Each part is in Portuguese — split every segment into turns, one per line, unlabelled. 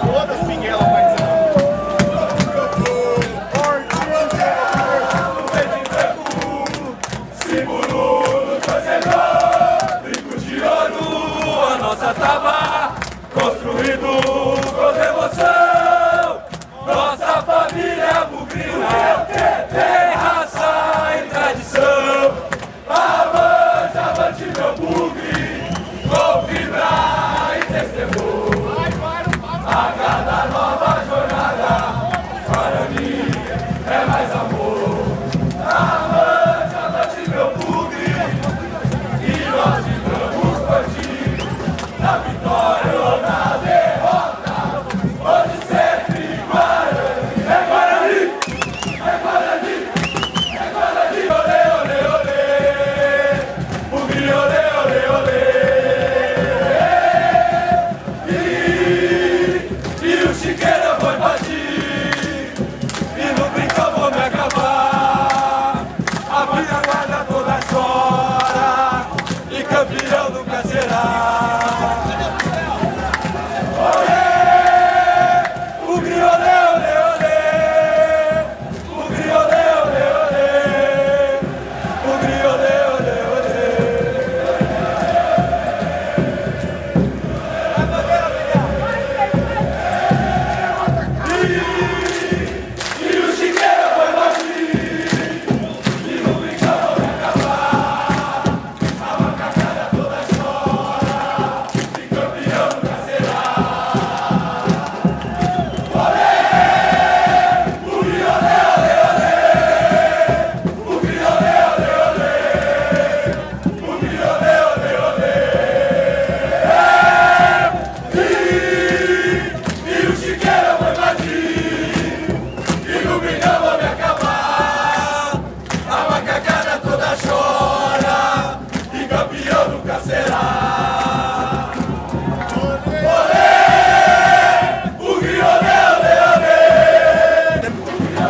Foda-se, Miguel, paizão.
Seguro no torcedor, brinco de ouro, a nossa tava construído com devoção. Nossa família bugrina tem raça e tradição. Avante meu bugre, vou vibrar e testemunho a cada nova jornada. Para mim é mais amor. Avante meu bugre, e nós vibramos por ti, na vitória ou na derrota, onde sempre Guarani. É Guarani, é Guarani, é Guarani. Olê, olê, olê, bugre, olê, olê, olê. E o Chiqueira foi bater, e no brincão vou me acabar. A minha guarda toda chora, e campeão nunca será. Olê, bugre, olê, olê, olê, bugre, olê, olê, olê, bugre, olê, olê, olê. E o Chiqueira foi bater, e no brincão vou me acabar. A macacada toda chora, e campeão nunca será. Olê, bugre, olê, olê, olê, bugre, olê, olê, olê, bugre, olê, olê, olê. E o Chiqueira foi bater, e no brincão vou me acabar. A macacada toda chora, e campeão nunca será. Olê, bugre, olê, olê, olê, bugre, olê, olê, olê, bugre, olê,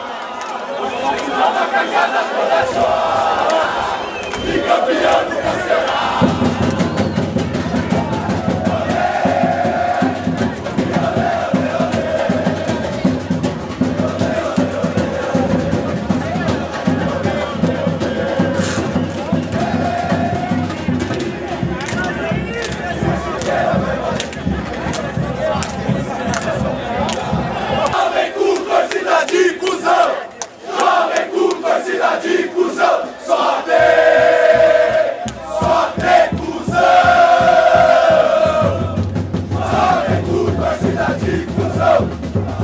olê, olê. A macacada toda chora, e campeão nunca será. Jovem com torcida de cuzão, jovem com torcida de cuzão, só tem cuzão. Jovem com torcida de cuzão,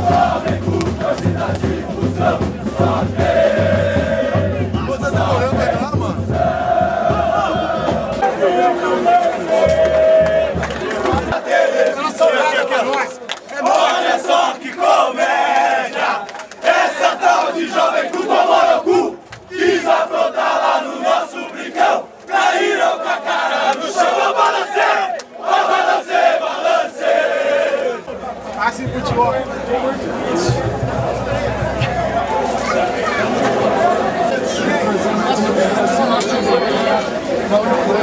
jovem com torcida de cuzão, só tem.
Você tá olhando aí lá, mano?
Olha só que comédia, essa tal de jovem com tomorocu quis aprontar lá no nosso brincão. Caíram com a cara no chão, ó balancê, ó balancê, balancê.
Assim, futebol.
Vamos